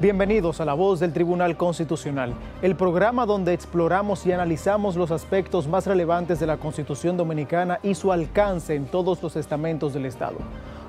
Bienvenidos a La Voz del Tribunal Constitucional, el programa donde exploramos y analizamos los aspectos más relevantes de la Constitución Dominicana y su alcance en todos los estamentos del Estado.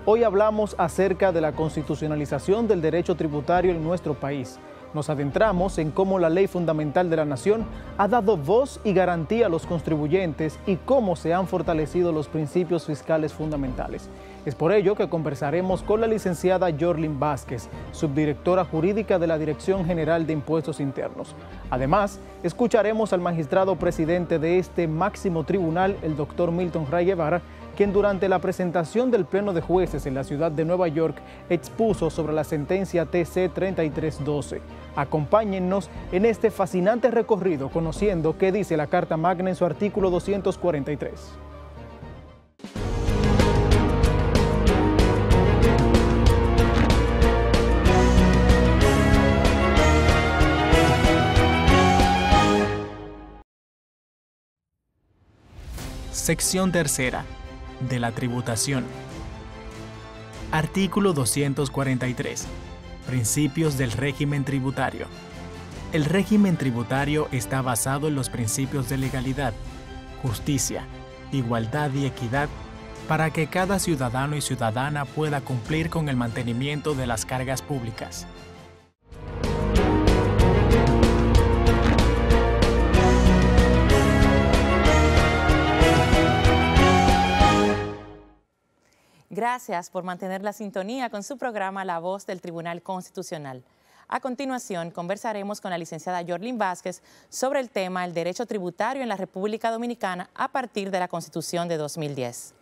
Hoy hablamos acerca de la constitucionalización del derecho tributario en nuestro país. Nos adentramos en cómo la ley fundamental de la nación ha dado voz y garantía a los contribuyentes y cómo se han fortalecido los principios fiscales fundamentales. Es por ello que conversaremos con la licenciada Yorlin Vázquez, subdirectora jurídica de la Dirección General de Impuestos Internos. Además, escucharemos al magistrado presidente de este máximo tribunal, el doctor Milton Ray Guevara, quien durante la presentación del Pleno de Jueces en la ciudad de Nueva York expuso sobre la sentencia TC 3312. Acompáñennos en este fascinante recorrido conociendo qué dice la Carta Magna en su artículo 243. Sección tercera de la tributación. Artículo 243. Principios del régimen tributario. El régimen tributario está basado en los principios de legalidad, justicia, igualdad y equidad para que cada ciudadano y ciudadana pueda cumplir con el mantenimiento de las cargas públicas. Gracias por mantener la sintonía con su programa La Voz del Tribunal Constitucional. A continuación, conversaremos con la licenciada Yorlin Vázquez sobre el tema del derecho tributario en la República Dominicana a partir de la Constitución de 2010.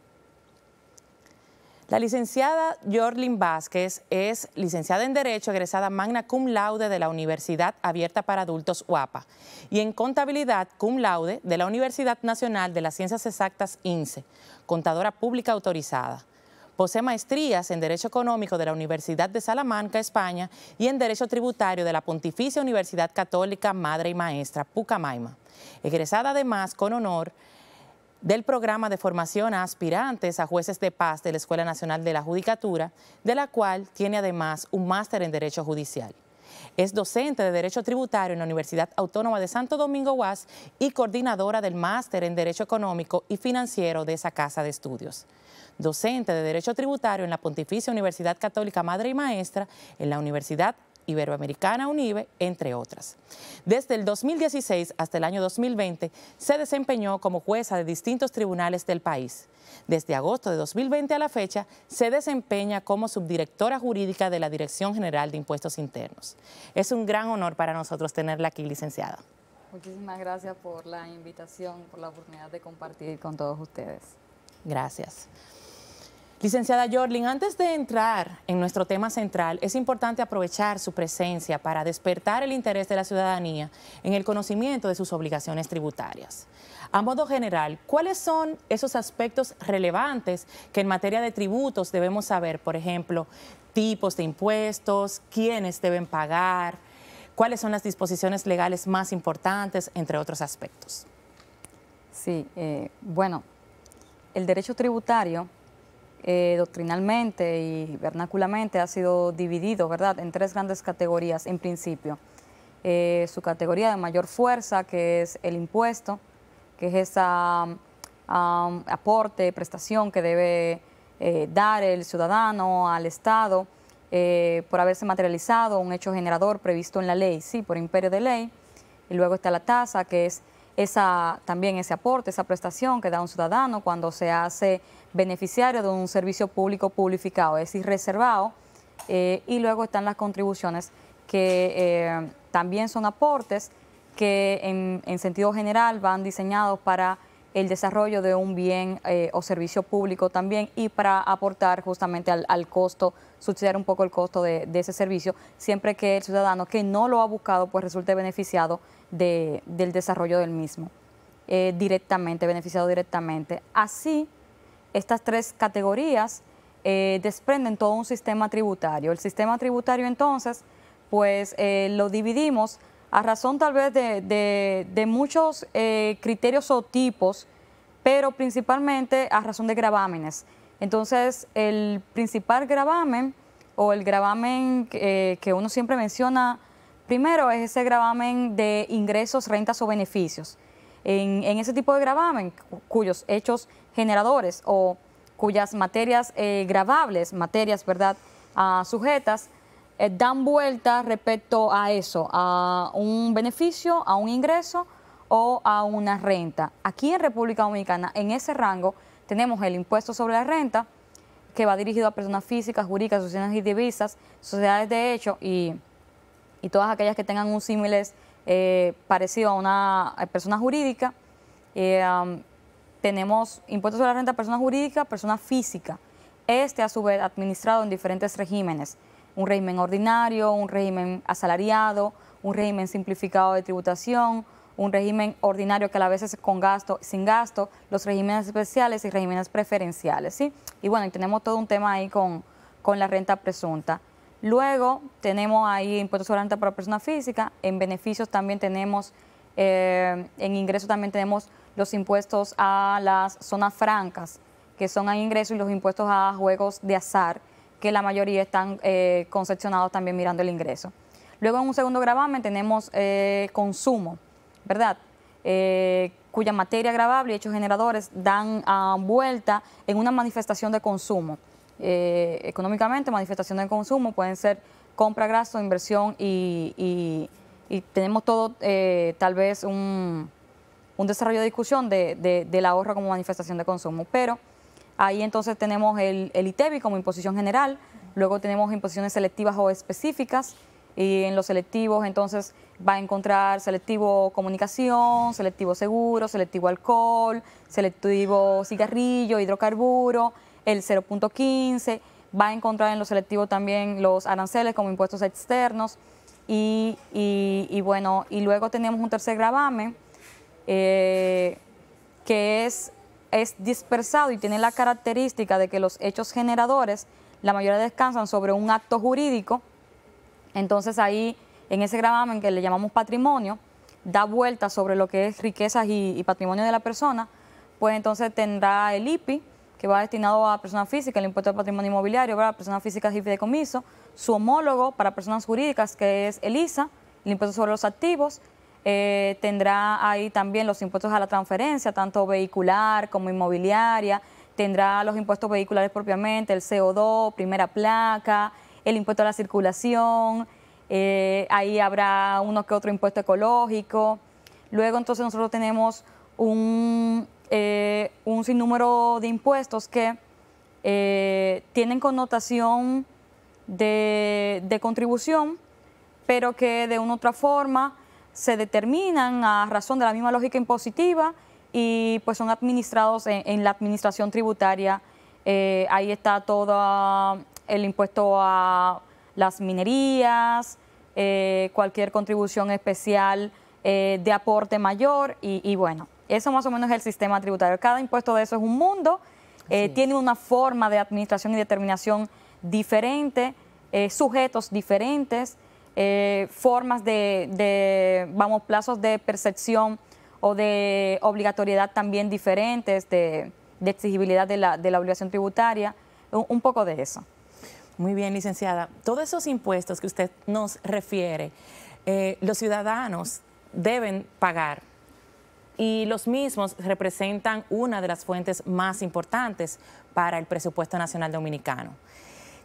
La licenciada Yorlin Vázquez es licenciada en Derecho, egresada magna cum laude de la Universidad Abierta para Adultos UAPA y en Contabilidad cum laude de la Universidad Nacional de las Ciencias Exactas INSE, contadora pública autorizada. Posee maestrías en Derecho Económico de la Universidad de Salamanca, España, y en Derecho Tributario de la Pontificia Universidad Católica Madre y Maestra, Pucamaima. Egresada además con honor del programa de formación a aspirantes a jueces de paz de la Escuela Nacional de la Judicatura, de la cual tiene además un máster en Derecho Judicial. Es docente de Derecho Tributario en la Universidad Autónoma de Santo Domingo UAS y coordinadora del máster en Derecho Económico y Financiero de esa casa de estudios. Docente de Derecho Tributario en la Pontificia Universidad Católica Madre y Maestra, en la Universidad Iberoamericana UNIBE, entre otras. Desde el 2016 hasta el año 2020 se desempeñó como jueza de distintos tribunales del país. Desde agosto de 2020 a la fecha se desempeña como subdirectora jurídica de la Dirección General de Impuestos Internos. Es un gran honor para nosotros tenerla aquí, licenciada. Muchísimas gracias por la invitación, por la oportunidad de compartir con todos ustedes. Gracias. Licenciada Yorlin, antes de entrar en nuestro tema central, es importante aprovechar su presencia para despertar el interés de la ciudadanía en el conocimiento de sus obligaciones tributarias. A modo general, ¿cuáles son esos aspectos relevantes que en materia de tributos debemos saber? Por ejemplo, tipos de impuestos, quiénes deben pagar, cuáles son las disposiciones legales más importantes, entre otros aspectos. Sí, bueno, el derecho tributario doctrinalmente y vernáculamente ha sido dividido, ¿verdad?, en tres grandes categorías en principio. Su categoría de mayor fuerza, que es el impuesto, que es esa aporte, prestación que debe dar el ciudadano al Estado por haberse materializado un hecho generador previsto en la ley, sí, por imperio de ley. Y luego está la tasa, que es también ese aporte, esa prestación que da un ciudadano cuando se hace beneficiario de un servicio público publificado, es decir, reservado. Y luego están las contribuciones, que también son aportes que en sentido general van diseñados para el desarrollo de un bien o servicio público también, y para aportar justamente al costo, subsidiar un poco el costo de ese servicio, siempre que el ciudadano que no lo ha buscado pues resulte beneficiado del desarrollo del mismo, beneficiado directamente. Así, estas tres categorías desprenden todo un sistema tributario. El sistema tributario entonces pues lo dividimos a razón tal vez de muchos criterios o tipos, pero principalmente a razón de gravámenes. Entonces, el principal gravamen o el gravamen que uno siempre menciona, primero es ese gravamen de ingresos, rentas o beneficios. En ese tipo de gravamen, cuyos hechos generadores o cuyas materias gravables, materias, ¿verdad?, sujetas, dan vuelta respecto a eso, a un beneficio, a un ingreso o a una renta. Aquí en República Dominicana, en ese rango, tenemos el impuesto sobre la renta, que va dirigido a personas físicas, jurídicas, asociaciones y divisas, sociedades de hecho y todas aquellas que tengan un símiles parecido a una persona jurídica. Tenemos impuestos sobre la renta a personas jurídicas, personas físicas. A su vez, administrado en diferentes regímenes. Un régimen ordinario, un régimen asalariado, un régimen simplificado de tributación, un régimen ordinario que a la vez es con gasto, sin gasto, los regímenes especiales y regímenes preferenciales, ¿sí? Y bueno, y tenemos todo un tema ahí con la renta presunta. Luego tenemos ahí impuestos sobre la renta para personas físicas, en beneficios también tenemos, en ingresos también tenemos los impuestos a las zonas francas, que son a ingresos, y los impuestos a juegos de azar, que la mayoría están concepcionados también mirando el ingreso. Luego en un segundo gravamen tenemos consumo, ¿verdad? Cuya materia gravable y hechos generadores dan vuelta en una manifestación de consumo. Económicamente, manifestación de consumo pueden ser compra, gasto, inversión y tenemos todo tal vez un desarrollo de discusión del ahorro como manifestación de consumo. Pero ahí entonces tenemos el ITEVI como imposición general, luego tenemos imposiciones selectivas o específicas, y en los selectivos entonces va a encontrar selectivo comunicación, selectivo seguro, selectivo alcohol, selectivo cigarrillo, hidrocarburo, el 0.15, va a encontrar en los selectivos también los aranceles como impuestos externos y bueno, y luego tenemos un tercer gravamen que es dispersado y tiene la característica de que los hechos generadores, la mayoría descansan sobre un acto jurídico. Entonces ahí, en ese gravamen que le llamamos patrimonio, da vuelta sobre lo que es riquezas y patrimonio de la persona, pues entonces tendrá el IPI, que va destinado a personas físicas, el impuesto al patrimonio inmobiliario, para personas físicas y fideicomiso, su homólogo para personas jurídicas, que es el ISA, el impuesto sobre los activos, tendrá ahí también los impuestos a la transferencia, tanto vehicular como inmobiliaria, tendrá los impuestos vehiculares propiamente, el CO2, primera placa, el impuesto a la circulación, ahí habrá uno que otro impuesto ecológico. Luego entonces nosotros tenemos un sinnúmero de impuestos que tienen connotación de contribución, pero que de una u otra forma se determinan a razón de la misma lógica impositiva y pues son administrados en la administración tributaria. Ahí está todo el impuesto a las minerías, cualquier contribución especial de aporte mayor y bueno, eso más o menos es el sistema tributario. Cada impuesto de eso es un mundo, tiene una forma de administración y determinación diferente, sujetos diferentes, formas vamos, plazos de percepción o de obligatoriedad también diferentes, de exigibilidad de la obligación tributaria, un poco de eso. Muy bien, licenciada. Todos esos impuestos que usted nos refiere, los ciudadanos deben pagar y los mismos representan una de las fuentes más importantes para el presupuesto nacional dominicano,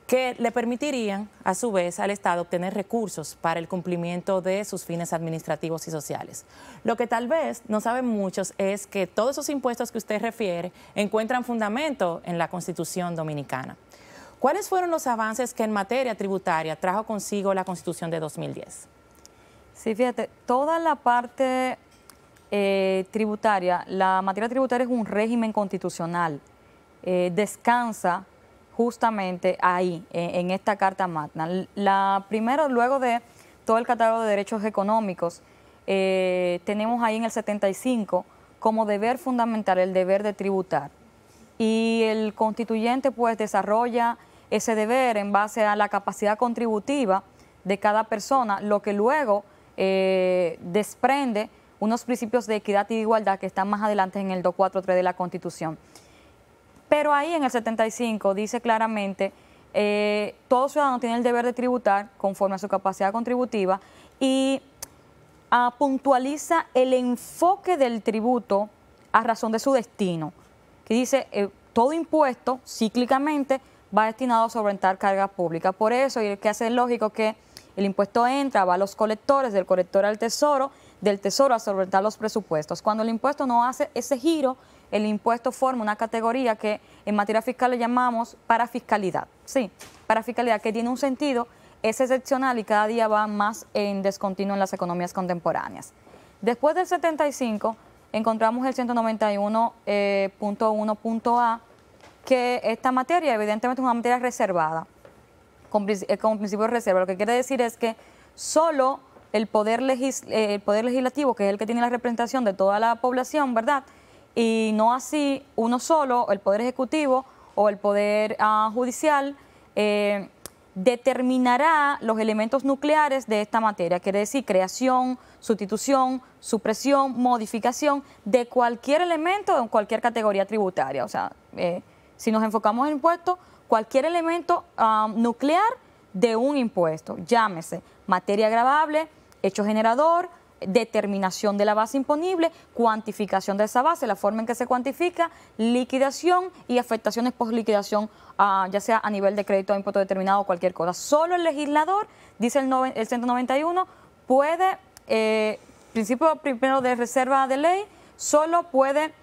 que le permitirían, a su vez, al Estado obtener recursos para el cumplimiento de sus fines administrativos y sociales. Lo que tal vez no saben muchos es que todos esos impuestos que usted refiere encuentran fundamento en la Constitución dominicana. ¿Cuáles fueron los avances que en materia tributaria trajo consigo la Constitución de 2010? Sí, fíjate, toda la parte tributaria, la materia tributaria es un régimen constitucional, descansa justamente ahí, en esta Carta Magna. Primero, luego de todo el catálogo de derechos económicos, tenemos ahí en el 75 como deber fundamental el deber de tributar. Y el constituyente pues desarrolla ese deber en base a la capacidad contributiva de cada persona, lo que luego desprende unos principios de equidad y de igualdad que están más adelante en el 243 de la Constitución. Pero ahí en el 75 dice claramente todo ciudadano tiene el deber de tributar conforme a su capacidad contributiva y puntualiza el enfoque del tributo a razón de su destino, que dice todo impuesto cíclicamente va destinado a solventar cargas públicas. Por eso, y que hace lógico que el impuesto entra, va a los colectores, del colector al tesoro, del tesoro a solventar los presupuestos. Cuando el impuesto no hace ese giro, el impuesto forma una categoría que en materia fiscal le llamamos parafiscalidad. Sí, parafiscalidad, que tiene un sentido, es excepcional y cada día va más en descontinuo en las economías contemporáneas. Después del 75 encontramos el 191.1.a, que esta materia evidentemente es una materia reservada, con principio de reserva. Lo que quiere decir es que solo el poder legislativo, que es el que tiene la representación de toda la población, ¿verdad?, y no así uno solo, el Poder Ejecutivo o el Poder Judicial, determinará los elementos nucleares de esta materia, quiere decir creación, sustitución, supresión, modificación de cualquier elemento en cualquier categoría tributaria. O sea, si nos enfocamos en impuestos, cualquier elemento nuclear de un impuesto, llámese materia gravable, hecho generador, determinación de la base imponible, cuantificación de esa base, la forma en que se cuantifica, liquidación y afectaciones post liquidación, ya sea a nivel de crédito a impuesto determinado o cualquier cosa. Solo el legislador, dice el 191, puede, principio primero de reserva de ley, solo puede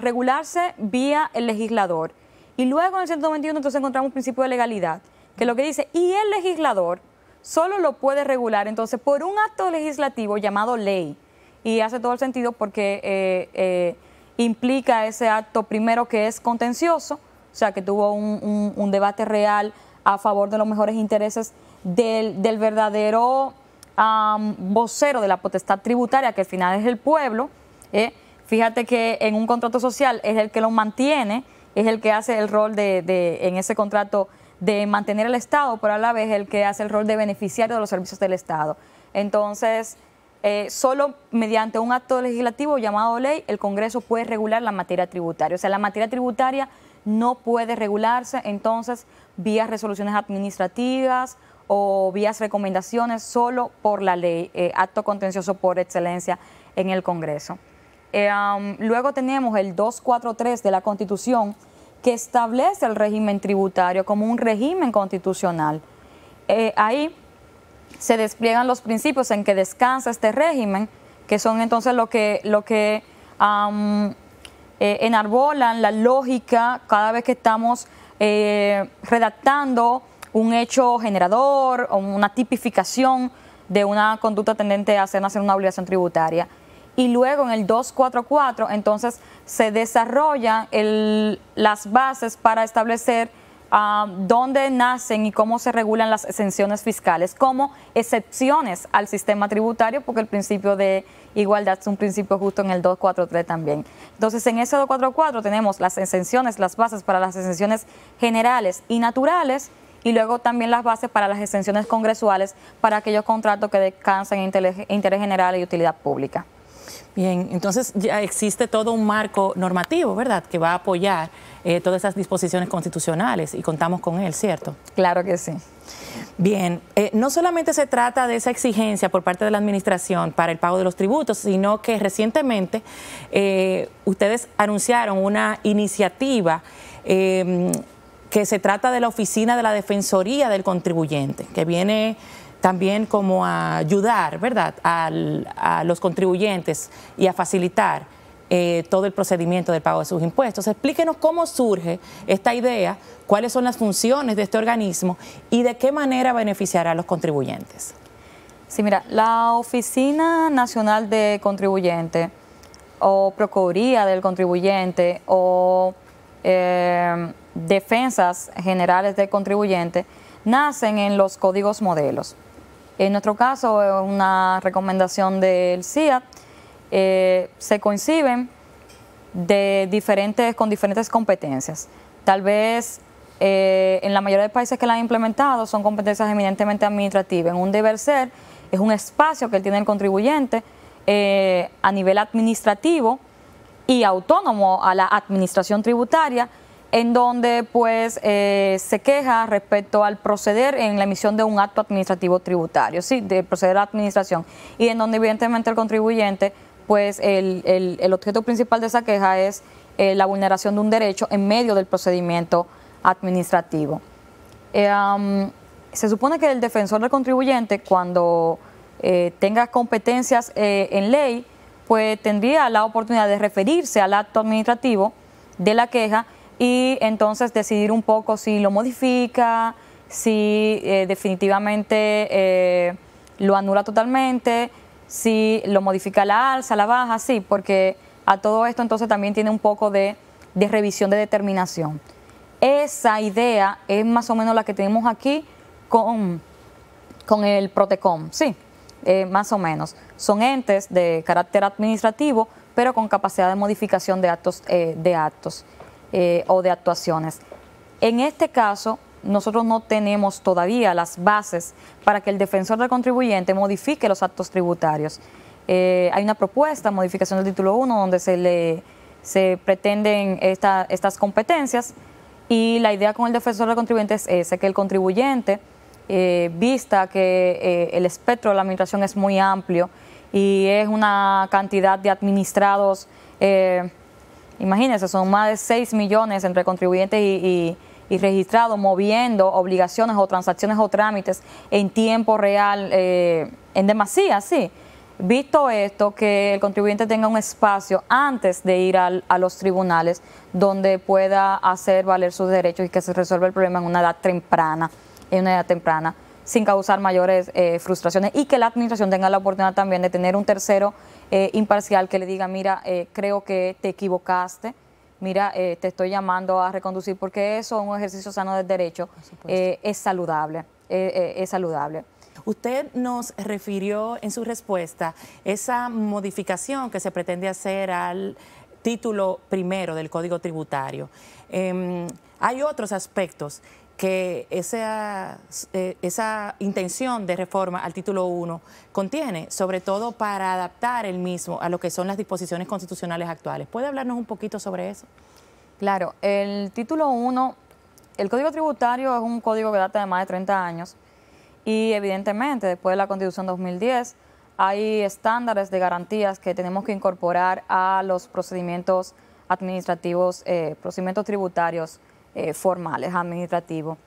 regularse vía el legislador. Y luego en el 191 entonces encontramos un principio de legalidad, que lo que dice, y el legislador solo lo puede regular entonces por un acto legislativo llamado ley. Y hace todo el sentido porque implica ese acto primero que es contencioso, o sea que tuvo un debate real a favor de los mejores intereses del verdadero vocero de la potestad tributaria, que al final es el pueblo. Fíjate que en un contrato social es el que lo mantiene, es el que hace el rol en ese contrato de mantener el Estado, pero a la vez el que hace el rol de beneficiario de los servicios del Estado. Entonces, solo mediante un acto legislativo llamado ley, el Congreso puede regular la materia tributaria. O sea, la materia tributaria no puede regularse, entonces, vía resoluciones administrativas o vías recomendaciones, solo por la ley, acto contencioso por excelencia en el Congreso. Luego tenemos el 243 de la Constitución, que establece el régimen tributario como un régimen constitucional. Ahí se despliegan los principios en que descansa este régimen, que son entonces lo que enarbolan la lógica cada vez que estamos redactando un hecho generador o una tipificación de una conducta tendente a hacer nacer una obligación tributaria. Y luego en el 244 entonces se desarrollan las bases para establecer dónde nacen y cómo se regulan las exenciones fiscales como excepciones al sistema tributario, porque el principio de igualdad es un principio justo en el 243 también. Entonces en ese 244 tenemos las exenciones, las bases para las exenciones generales y naturales, y luego también las bases para las exenciones congresuales para aquellos contratos que descansan en interés general y utilidad pública. Bien, entonces ya existe todo un marco normativo, ¿verdad?, que va a apoyar todas esas disposiciones constitucionales y contamos con él, ¿cierto? Claro que sí. Bien, no solamente se trata de esa exigencia por parte de la Administración para el pago de los tributos, sino que recientemente ustedes anunciaron una iniciativa que se trata de la Oficina de la Defensoría del Contribuyente, que viene también como a ayudar, ¿verdad?, a los contribuyentes y a facilitar todo el procedimiento del pago de sus impuestos. Explíquenos cómo surge esta idea, cuáles son las funciones de este organismo y de qué manera beneficiará a los contribuyentes. Sí, mira, la Oficina Nacional de Contribuyente o Procuraduría del Contribuyente o Defensas Generales del Contribuyente nacen en los códigos modelos. En nuestro caso, una recomendación del CIA, se conciben con diferentes competencias. Tal vez en la mayoría de países que la han implementado son competencias eminentemente administrativas. En un deber ser es un espacio que tiene el contribuyente a nivel administrativo y autónomo a la administración tributaria, en donde pues se queja respecto al proceder en la emisión de un acto administrativo tributario, sí, de proceder a la administración, y en donde evidentemente el contribuyente, pues el objeto principal de esa queja es la vulneración de un derecho en medio del procedimiento administrativo. Se supone que el defensor del contribuyente, cuando tenga competencias en ley, pues tendría la oportunidad de referirse al acto administrativo de la queja y entonces decidir un poco si lo modifica, si definitivamente lo anula totalmente, si lo modifica a la alza, a la baja, sí, porque a todo esto entonces también tiene un poco de revisión de determinación. Esa idea es más o menos la que tenemos aquí con el Protecom, sí, más o menos. Son entes de carácter administrativo, pero con capacidad de modificación de actos o de actuaciones. En este caso, nosotros no tenemos todavía las bases para que el defensor del contribuyente modifique los actos tributarios. Hay una propuesta, modificación del título 1, donde se pretenden estas competencias, y la idea con el defensor del contribuyente es que el contribuyente, vista que el espectro de la administración es muy amplio y es una cantidad de administrados, imagínense, son más de 6 millones entre contribuyentes y registrados moviendo obligaciones o transacciones o trámites en tiempo real, en demasía, sí. Visto esto, que el contribuyente tenga un espacio antes de ir a los tribunales donde pueda hacer valer sus derechos y que se resuelva el problema en una edad temprana, sin causar mayores frustraciones, y que la administración tenga la oportunidad también de tener un tercero imparcial que le diga, mira, creo que te equivocaste, mira, te estoy llamando a reconducir, porque eso, un ejercicio sano del derecho, es saludable, es saludable. Usted nos refirió en su respuesta esa modificación que se pretende hacer al título primero del Código Tributario. Hay otros aspectos que esa intención de reforma al título 1 contiene, sobre todo para adaptar el mismo a lo que son las disposiciones constitucionales actuales. ¿Puede hablarnos un poquito sobre eso? Claro, el título 1, el Código Tributario es un código que data de más de 30 años y evidentemente después de la Constitución 2010 hay estándares de garantías que tenemos que incorporar a los procedimientos administrativos, procedimientos tributarios formales, administrativos.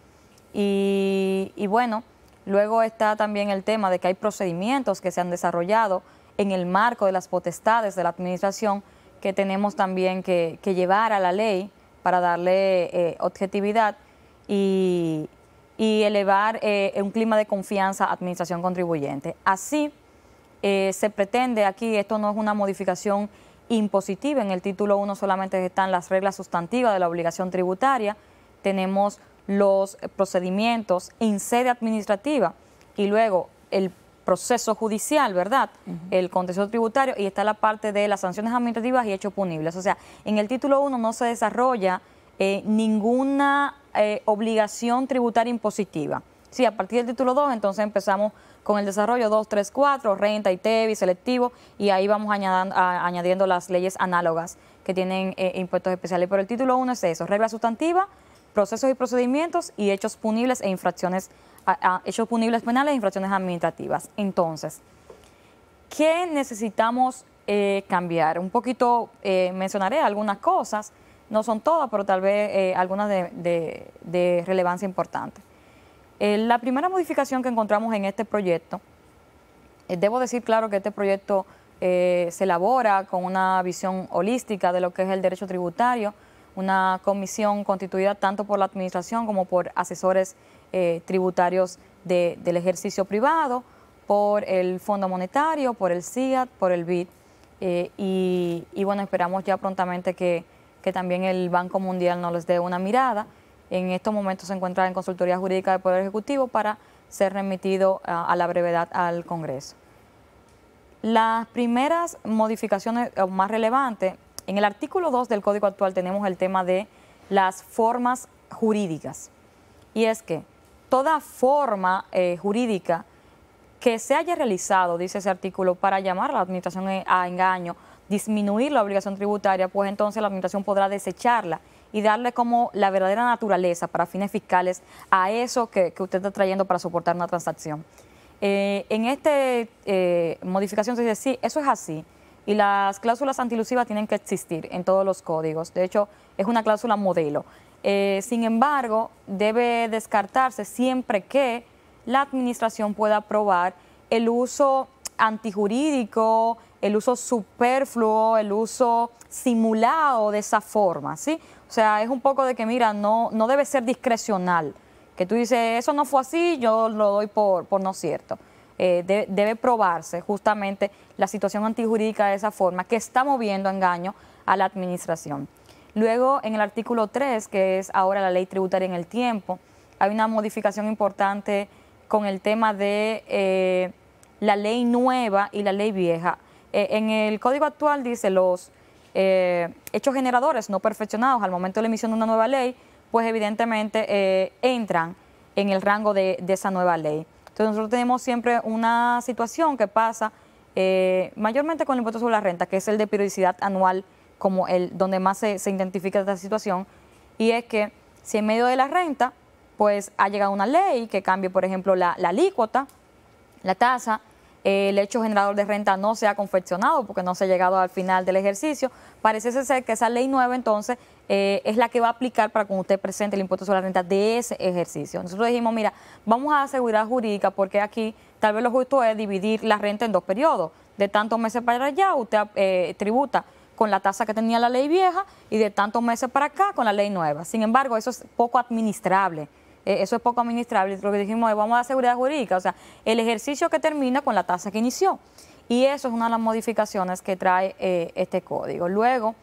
Y bueno, luego está también el tema de que hay procedimientos que se han desarrollado en el marco de las potestades de la administración que tenemos también que llevar a la ley para darle objetividad y elevar un clima de confianza administración contribuyente. Así se pretende aquí, esto no es una modificación impositiva, en el título 1 solamente están las reglas sustantivas de la obligación tributaria, tenemos los procedimientos en sede administrativa y luego el proceso judicial, ¿verdad? El contencioso tributario, y está la parte de las sanciones administrativas y hechos punibles. O sea, en el título 1 no se desarrolla ninguna obligación tributaria impositiva. Sí, a partir del título 2 entonces empezamos con el desarrollo 2, 3, 4, renta, ITEVI, selectivo, y ahí vamos añadiendo las leyes análogas que tienen impuestos especiales. Pero el título 1 es eso, reglas sustantivas, procesos y procedimientos y hechos punibles e infracciones, hechos punibles penales e infracciones administrativas. Entonces, ¿qué necesitamos cambiar? Un poquito mencionaré algunas cosas, no son todas, pero tal vez algunas de relevancia importante. La primera modificación que encontramos en este proyecto, debo decir claro que este proyecto se elabora con una visión holística de lo que es el derecho tributario, una comisión constituida tanto por la administración como por asesores tributarios del ejercicio privado, por el Fondo Monetario, por el CIAT, por el BID, y bueno, esperamos ya prontamente que también el Banco Mundial nos les dé una mirada. En estos momentos se encuentra en consultoría jurídica del Poder Ejecutivo para ser remitido a la brevedad al Congreso. Las primeras modificaciones más relevantes, en el artículo 2 del Código actual tenemos el tema de las formas jurídicas. Y es que toda forma jurídica que se haya realizado, dice ese artículo, para llamar a la administración a engaño, disminuir la obligación tributaria, pues entonces la administración podrá desecharla y darle como la verdadera naturaleza para fines fiscales a eso que usted está trayendo para soportar una transacción. En esta modificación se dice, sí, eso es así, y las cláusulas antilusivas tienen que existir en todos los códigos. De hecho, es una cláusula modelo. Sin embargo, debe descartarse siempre que la administración pueda probar el uso antijurídico, el uso superfluo, el uso simulado de esa forma, ¿sí? O sea, es un poco de que, mira, no debe ser discrecional, que tú dices, eso no fue así, yo lo doy por no cierto. Debe probarse justamente la situación antijurídica de esa forma, que está moviendo engaño a la administración. Luego, en el artículo 3, que es ahora la ley tributaria en el tiempo, hay una modificación importante con el tema de la ley nueva y la ley vieja. En el código actual dice los hechos generadores no perfeccionados al momento de la emisión de una nueva ley, pues evidentemente entran en el rango de esa nueva ley. Entonces nosotros tenemos siempre una situación que pasa mayormente con el impuesto sobre la renta, que es el de periodicidad anual, como donde más se identifica esta situación, y es que si en medio de la renta pues ha llegado una ley que cambie, por ejemplo, la alícuota, la tasa, el hecho generador de renta no se ha confeccionado porque no se ha llegado al final del ejercicio, parece ser que esa ley nueva entonces es la que va a aplicar para cuando usted presente el impuesto sobre la renta de ese ejercicio. Nosotros dijimos, mira, vamos a dar seguridad jurídica porque aquí tal vez lo justo es dividir la renta en 2 periodos. De tantos meses para allá usted tributa con la tasa que tenía la ley vieja y de tantos meses para acá con la ley nueva. Sin embargo, eso es poco administrable. Eso es poco administrable. Lo que dijimos es, vamos a dar seguridad jurídica, o sea, el ejercicio que termina con la tasa que inició. Y eso es una de las modificaciones que trae este código. Luego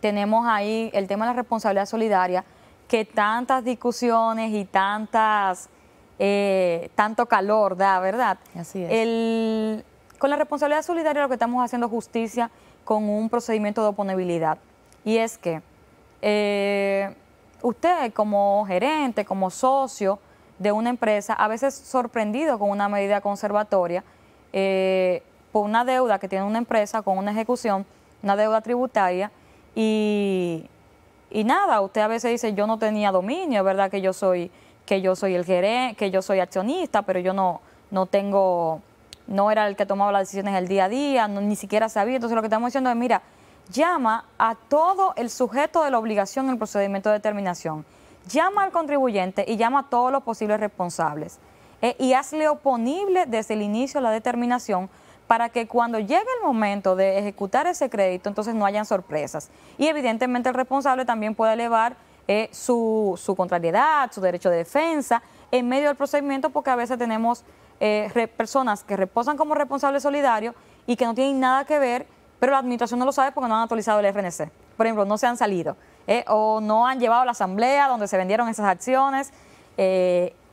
tenemos ahí el tema de la responsabilidad solidaria, que tantas discusiones y tanto calor da, ¿verdad? Así es. Con la responsabilidad solidaria lo que estamos haciendo es justicia con un procedimiento de oponibilidad. Y es que usted como gerente, como socio de una empresa, a veces sorprendido con una medida conservatoria por una deuda que tiene una empresa con una ejecución, una deuda tributaria, y nada, usted a veces dice, yo no tenía dominio, es verdad que yo soy el gerente, que yo soy accionista, pero yo no era el que tomaba las decisiones el día a día, ni siquiera sabía. Entonces lo que estamos diciendo es, mira, llama a todo el sujeto de la obligación en el procedimiento de determinación, llama al contribuyente y llama a todos los posibles responsables y hazle oponible desde el inicio de la determinación para que cuando llegue el momento de ejecutar ese crédito, entonces no hayan sorpresas. Y evidentemente el responsable también puede elevar su contrariedad, su derecho de defensa en medio del procedimiento, porque a veces tenemos personas que reposan como responsables solidarios y que no tienen nada que ver, pero la administración no lo sabe porque no han actualizado el RNC. Por ejemplo, no se han salido o no han llevado a la asamblea donde se vendieron esas acciones,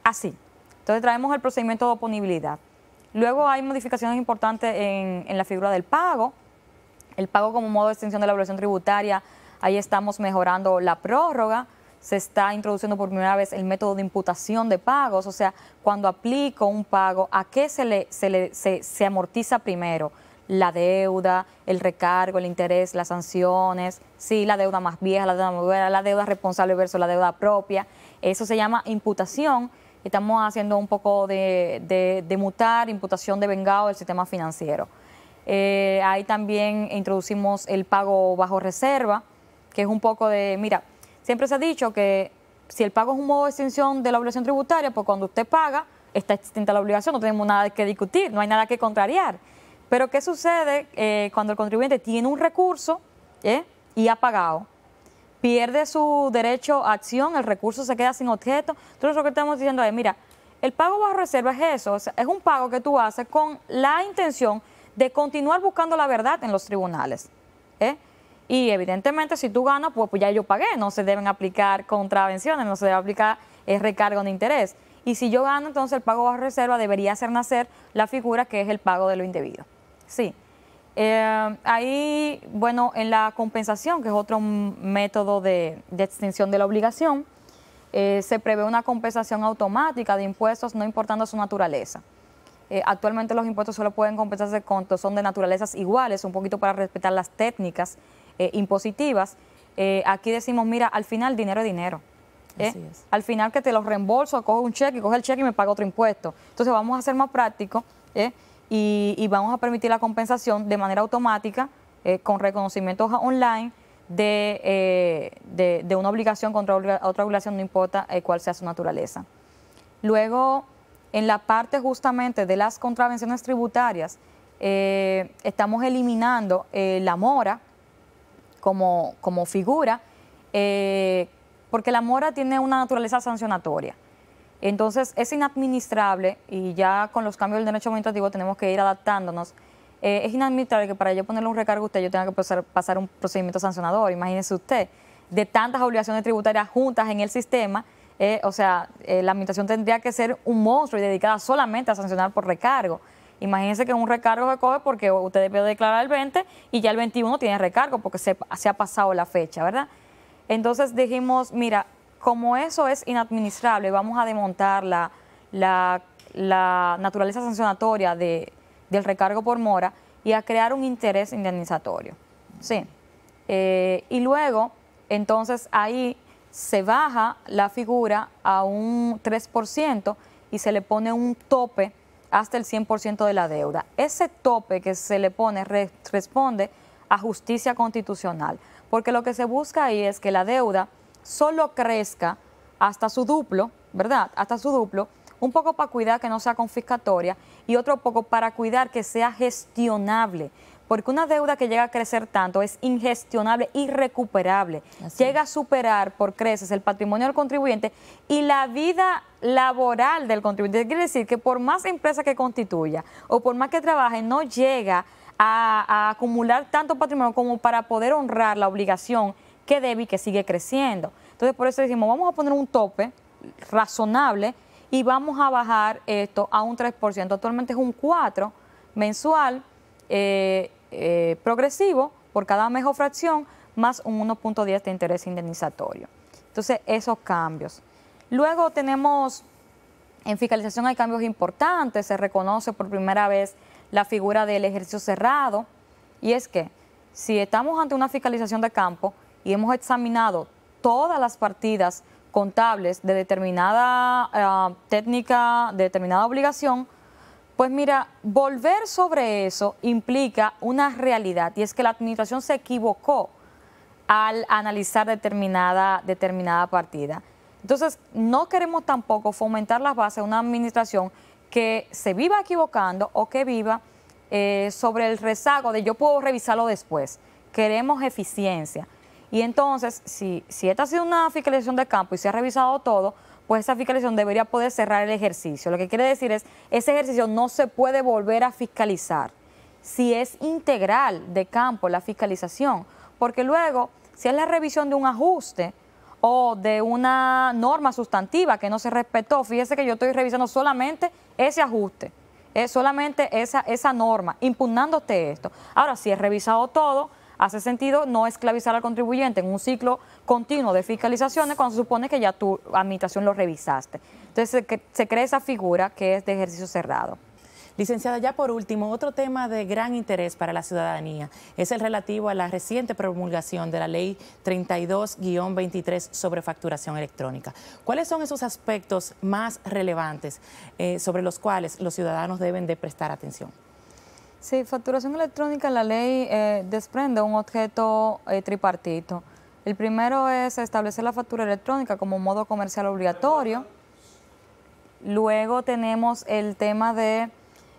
así. Entonces traemos el procedimiento de oponibilidad. Luego hay modificaciones importantes en la figura del pago. El pago como modo de extinción de la obligación tributaria, ahí estamos mejorando la prórroga. Se está introduciendo por primera vez el método de imputación de pagos, o sea, cuando aplico un pago, ¿a qué se amortiza primero? La deuda, el recargo, el interés, las sanciones, sí, la deuda más vieja, la deuda responsable versus la deuda propia. Eso se llama imputación. Estamos haciendo un poco de mutar, imputación de vengado del sistema financiero. Ahí también introducimos el pago bajo reserva, que es un poco de, mira, siempre se ha dicho que si el pago es un modo de extinción de la obligación tributaria, pues cuando usted paga, está extinta la obligación, no tenemos nada que discutir, no hay nada que contrariar. Pero ¿qué sucede cuando el contribuyente tiene un recurso y ha pagado? Pierde su derecho a acción, el recurso se queda sin objeto. Entonces lo que estamos diciendo es, mira, el pago bajo reserva es eso, o sea, es un pago que tú haces con la intención de continuar buscando la verdad en los tribunales. Y evidentemente si tú ganas, pues ya yo pagué, no se deben aplicar contravenciones, no se debe aplicar recargo de interés. Y si yo gano, entonces el pago bajo reserva debería hacer nacer la figura que es el pago de lo indebido. Sí. Ahí, bueno, en la compensación, que es otro método de extinción de la obligación, se prevé una compensación automática de impuestos no importando su naturaleza. Actualmente los impuestos solo pueden compensarse cuando son de naturalezas iguales, un poquito para respetar las técnicas impositivas. aquí decimos, mira, al final dinero es dinero. Así es. Al final que te los reembolso, coge un cheque, coge el cheque y me paga otro impuesto. Entonces vamos a ser más prácticos y vamos a permitir la compensación de manera automática con reconocimientos online de una obligación contra otra obligación, no importa cuál sea su naturaleza. Luego, en la parte justamente de las contravenciones tributarias, estamos eliminando la mora como figura, porque la mora tiene una naturaleza sancionatoria. Entonces es inadministrable, y ya con los cambios del derecho administrativo tenemos que ir adaptándonos. Es inadministrable que para yo ponerle un recargo a usted yo tenga que pasar un procedimiento sancionador. Imagínese usted, de tantas obligaciones tributarias juntas en el sistema, la administración tendría que ser un monstruo y dedicada solamente a sancionar por recargo. Imagínense que un recargo se coge porque usted debe declarar el 20 y ya el 21 tiene recargo porque se ha pasado la fecha, ¿verdad? Entonces dijimos, mira, como eso es inadministrable, vamos a desmontar la naturaleza sancionatoria del recargo por mora y a crear un interés indemnizatorio. Sí. Y luego, entonces ahí se baja la figura a un 3% y se le pone un tope hasta el 100% de la deuda. Ese tope que se le pone responde a justicia constitucional, porque lo que se busca ahí es que la deuda solo crezca hasta su duplo, ¿verdad? Hasta su duplo, un poco para cuidar que no sea confiscatoria y otro poco para cuidar que sea gestionable, porque una deuda que llega a crecer tanto es ingestionable, irrecuperable, llega a superar por creces el patrimonio del contribuyente y la vida laboral del contribuyente. Quiere decir que por más empresa que constituya o por más que trabaje, no llega a acumular tanto patrimonio como para poder honrar la obligación que debe y que sigue creciendo. Entonces, por eso decimos, vamos a poner un tope razonable y vamos a bajar esto a un 3%. Actualmente es un 4% mensual progresivo por cada mes o fracción, más un 1.10 de interés indemnizatorio. Entonces, esos cambios. Luego tenemos, en fiscalización hay cambios importantes, se reconoce por primera vez la figura del ejercicio cerrado, y es que si estamos ante una fiscalización de campo y hemos examinado todas las partidas contables de determinada técnica, de determinada obligación, pues mira, volver sobre eso implica una realidad, y es que la administración se equivocó al analizar determinada partida. Entonces, no queremos tampoco fomentar las bases de una administración que se viva equivocando o que viva sobre el rezago de yo puedo revisarlo después. Queremos eficiencia. Y entonces, si esta ha sido una fiscalización de campo y se ha revisado todo, pues esa fiscalización debería poder cerrar el ejercicio. Lo que quiere decir es, ese ejercicio no se puede volver a fiscalizar si es integral de campo la fiscalización, porque luego, si es la revisión de un ajuste o de una norma sustantiva que no se respetó, fíjese que yo estoy revisando solamente ese ajuste, solamente esa norma, impugnándote esto. Ahora, si es revisado todo, hace sentido no esclavizar al contribuyente en un ciclo continuo de fiscalizaciones cuando se supone que ya tu administración lo revisaste. Entonces se crea esa figura que es de ejercicio cerrado. Licenciada, ya por último, otro tema de gran interés para la ciudadanía es el relativo a la reciente promulgación de la Ley 32-23 sobre facturación electrónica. ¿Cuáles son esos aspectos más relevantes sobre los cuales los ciudadanos deben de prestar atención? Sí, facturación electrónica, la ley desprende un objeto tripartito. El primero es establecer la factura electrónica como modo comercial obligatorio. Luego tenemos el tema de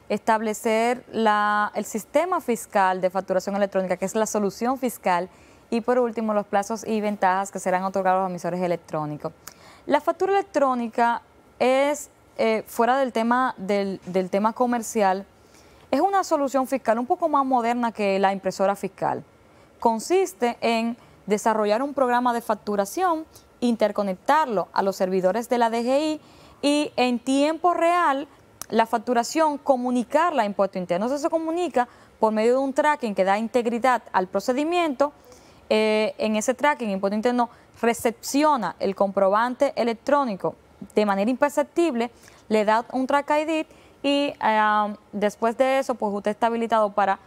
establecer el sistema fiscal de facturación electrónica, que es la solución fiscal. Y por último, los plazos y ventajas que serán otorgados a los emisores electrónicos. La factura electrónica es, fuera del tema comercial, es una solución fiscal un poco más moderna que la impresora fiscal. Consiste en desarrollar un programa de facturación, interconectarlo a los servidores de la DGI y en tiempo real la facturación comunicarla a Impuesto Interno. Eso se comunica por medio de un tracking que da integridad al procedimiento. En ese tracking, Impuesto Interno recepciona el comprobante electrónico de manera imperceptible, le da un track ID y después de eso, pues usted está habilitado para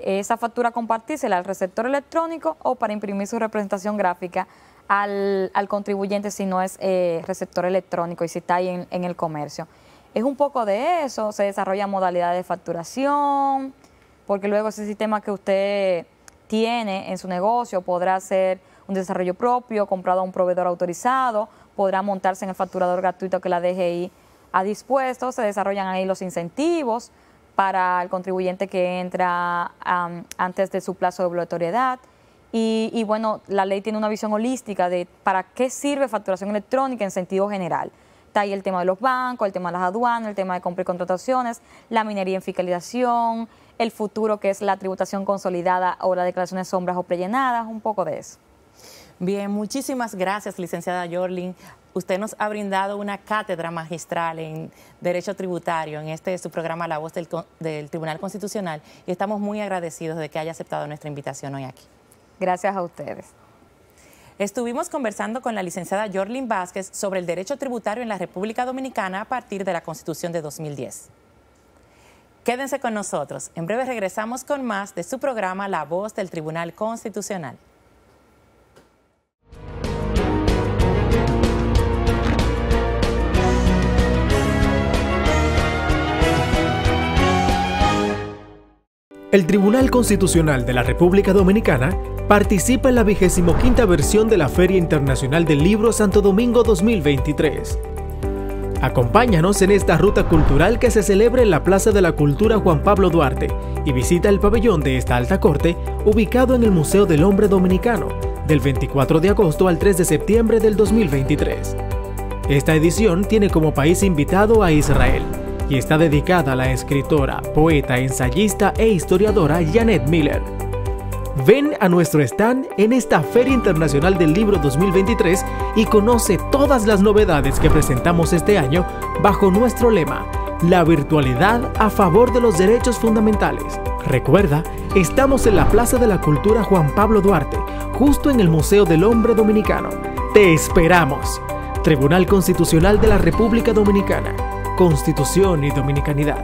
esa factura compartírsela al receptor electrónico o para imprimir su representación gráfica al contribuyente si no es receptor electrónico y si está ahí en el comercio. Es un poco de eso, se desarrollan modalidades de facturación, porque luego ese sistema que usted tiene en su negocio podrá ser un desarrollo propio, comprado a un proveedor autorizado, podrá montarse en el facturador gratuito que la DGI ha dispuesto, se desarrollan ahí los incentivos para el contribuyente que entra antes de su plazo de obligatoriedad. Y bueno, la ley tiene una visión holística de para qué sirve facturación electrónica en sentido general. Está ahí el tema de los bancos, el tema de las aduanas, el tema de compra y contrataciones, la minería en fiscalización, el futuro que es la tributación consolidada o las declaraciones sombras o prellenadas, un poco de eso. Bien, muchísimas gracias, licenciada Yorlin. Usted nos ha brindado una cátedra magistral en Derecho Tributario en su programa La Voz del Tribunal Constitucional y estamos muy agradecidos de que haya aceptado nuestra invitación hoy aquí. Gracias a ustedes. Estuvimos conversando con la licenciada Yorlin Vázquez sobre el derecho tributario en la República Dominicana a partir de la Constitución de 2010. Quédense con nosotros. En breve regresamos con más de su programa La Voz del Tribunal Constitucional. El Tribunal Constitucional de la República Dominicana participa en la 25ª versión de la Feria Internacional del Libro Santo Domingo 2023. Acompáñanos en esta ruta cultural que se celebra en la Plaza de la Cultura Juan Pablo Duarte y visita el pabellón de esta alta corte ubicado en el Museo del Hombre Dominicano del 24 de agosto al 3 de septiembre del 2023. Esta edición tiene como país invitado a Israel y está dedicada a la escritora, poeta, ensayista e historiadora Janet Miller. Ven a nuestro stand en esta Feria Internacional del Libro 2023 y conoce todas las novedades que presentamos este año bajo nuestro lema, la virtualidad a favor de los derechos fundamentales. Recuerda, estamos en la Plaza de la Cultura Juan Pablo Duarte, justo en el Museo del Hombre Dominicano. ¡Te esperamos! Tribunal Constitucional de la República Dominicana. Constitución y dominicanidad.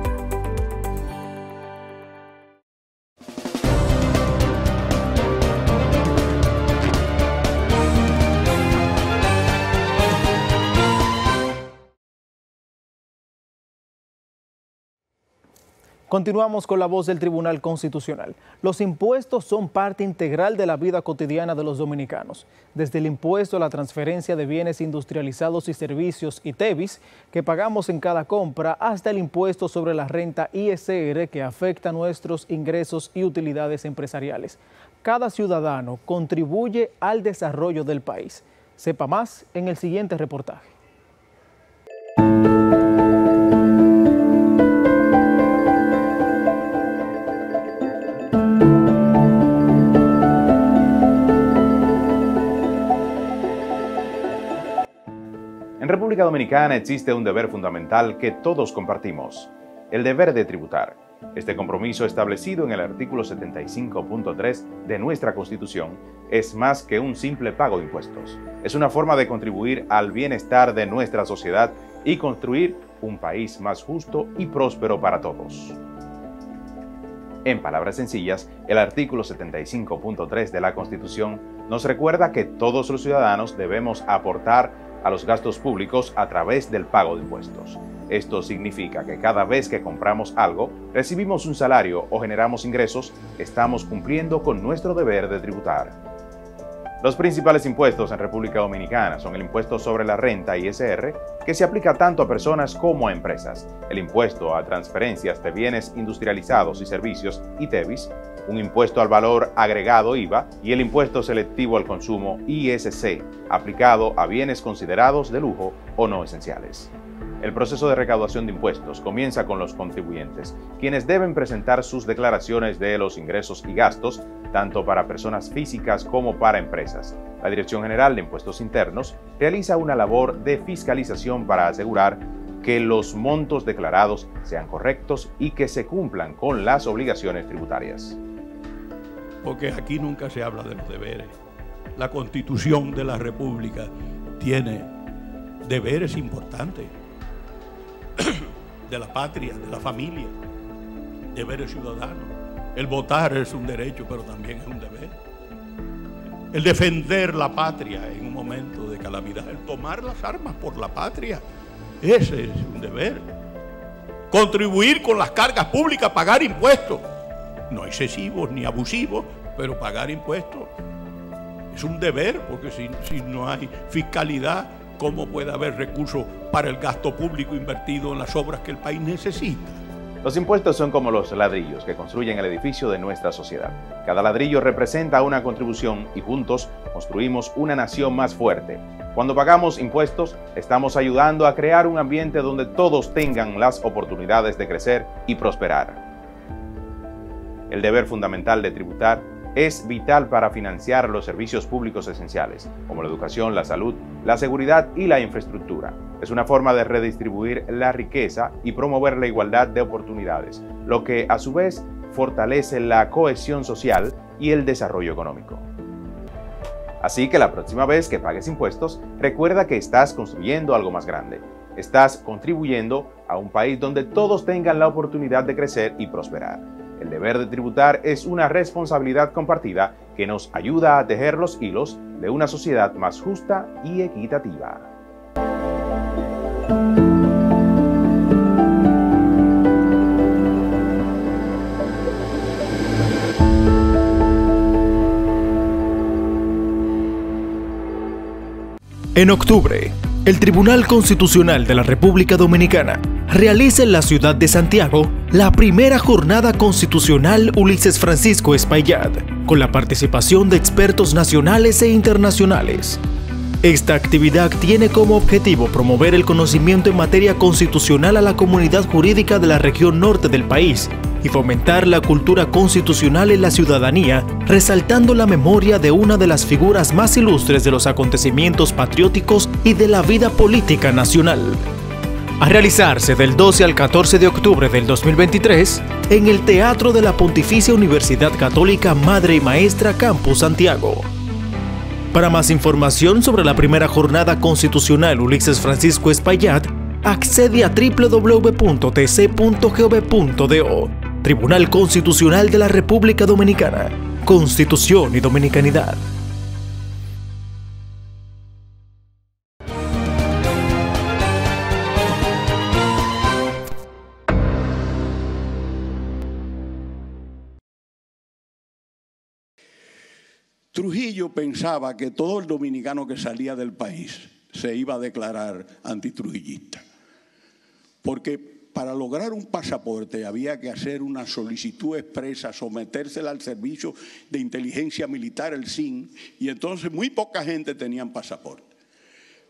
Continuamos con la voz del Tribunal Constitucional. Los impuestos son parte integral de la vida cotidiana de los dominicanos, desde el impuesto a la transferencia de bienes industrializados y servicios ITEVIS que pagamos en cada compra, hasta el impuesto sobre la renta ISR que afecta nuestros ingresos y utilidades empresariales. Cada ciudadano contribuye al desarrollo del país. Sepa más en el siguiente reportaje. En República Dominicana existe un deber fundamental que todos compartimos, el deber de tributar. Este compromiso establecido en el artículo 75.3 de nuestra Constitución es más que un simple pago de impuestos. Es una forma de contribuir al bienestar de nuestra sociedad y construir un país más justo y próspero para todos. En palabras sencillas, el artículo 75.3 de la Constitución nos recuerda que todos los ciudadanos debemos aportar a los gastos públicos a través del pago de impuestos. Esto significa que cada vez que compramos algo, recibimos un salario o generamos ingresos, estamos cumpliendo con nuestro deber de tributar. Los principales impuestos en República Dominicana son el impuesto sobre la renta ISR, que se aplica tanto a personas como a empresas, el impuesto a transferencias de bienes industrializados y servicios ITEVIS, un impuesto al valor agregado IVA y el impuesto selectivo al consumo ISC, aplicado a bienes considerados de lujo o no esenciales. El proceso de recaudación de impuestos comienza con los contribuyentes, quienes deben presentar sus declaraciones de los ingresos y gastos, tanto para personas físicas como para empresas. La Dirección General de Impuestos Internos realiza una labor de fiscalización para asegurar que los montos declarados sean correctos y que se cumplan con las obligaciones tributarias. Porque aquí nunca se habla de los deberes. La Constitución de la República tiene deberes importantes de la patria, de la familia, deberes ciudadanos. El votar es un derecho, pero también es un deber. El defender la patria en un momento de calamidad, el tomar las armas por la patria, ese es un deber. Contribuir con las cargas públicas, pagar impuestos, no excesivos ni abusivos, pero pagar impuestos es un deber, porque si no hay fiscalidad, ¿cómo puede haber recursos para el gasto público invertido en las obras que el país necesita? Los impuestos son como los ladrillos que construyen el edificio de nuestra sociedad. Cada ladrillo representa una contribución y juntos construimos una nación más fuerte. Cuando pagamos impuestos, estamos ayudando a crear un ambiente donde todos tengan las oportunidades de crecer y prosperar. El deber fundamental de tributar es vital para financiar los servicios públicos esenciales, como la educación, la salud, la seguridad y la infraestructura. Es una forma de redistribuir la riqueza y promover la igualdad de oportunidades, lo que a su vez fortalece la cohesión social y el desarrollo económico. Así que la próxima vez que pagues impuestos, recuerda que estás construyendo algo más grande. Estás contribuyendo a un país donde todos tengan la oportunidad de crecer y prosperar. El deber de tributar es una responsabilidad compartida que nos ayuda a tejer los hilos de una sociedad más justa y equitativa. En octubre, el Tribunal Constitucional de la República Dominicana realiza en la ciudad de Santiago la primera jornada constitucional Ulises Francisco Espaillat, con la participación de expertos nacionales e internacionales. Esta actividad tiene como objetivo promover el conocimiento en materia constitucional a la comunidad jurídica de la región norte del país y fomentar la cultura constitucional en la ciudadanía, resaltando la memoria de una de las figuras más ilustres de los acontecimientos patrióticos y de la vida política nacional. A realizarse del 12 al 14 de octubre del 2023 en el Teatro de la Pontificia Universidad Católica Madre y Maestra Campus Santiago. Para más información sobre la primera jornada constitucional Ulises Francisco Espaillat, accede a www.tc.gov.do. Tribunal Constitucional de la República Dominicana. Constitución y Dominicanidad. Trujillo pensaba que todo el dominicano que salía del país se iba a declarar antitrujillista, porque para lograr un pasaporte había que hacer una solicitud expresa, sometérsela al Servicio de Inteligencia Militar, el SIN, y entonces muy poca gente tenía pasaporte.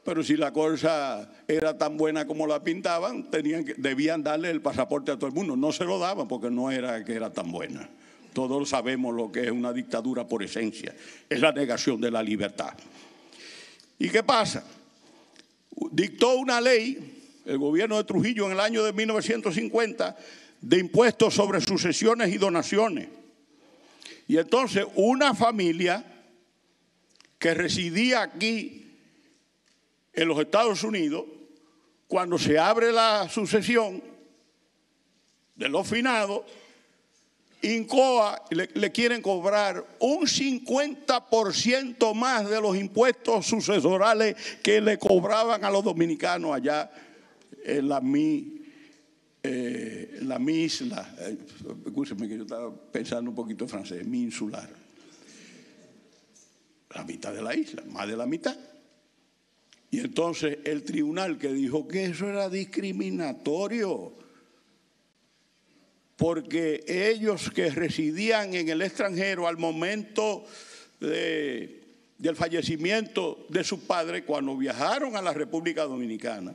Pero si la cosa era tan buena como la pintaban, debían darle el pasaporte a todo el mundo. No se lo daban porque no era que era tan buena. Todos sabemos lo que es una dictadura por esencia, es la negación de la libertad. ¿Y qué pasa? Dictó una ley, el gobierno de Trujillo en el año de 1950, de impuestos sobre sucesiones y donaciones. Y entonces una familia que residía aquí en los Estados Unidos, cuando se abre la sucesión de los finados, INCOA le quieren cobrar un 50% más de los impuestos sucesorales que le cobraban a los dominicanos allá en la mi isla. Escúcheme que yo estaba pensando un poquito en francés, mi insular. La mitad de la isla, más de la mitad. Y entonces el tribunal que dijo que eso era discriminatorio, porque ellos que residían en el extranjero al momento del fallecimiento de su padre, cuando viajaron a la República Dominicana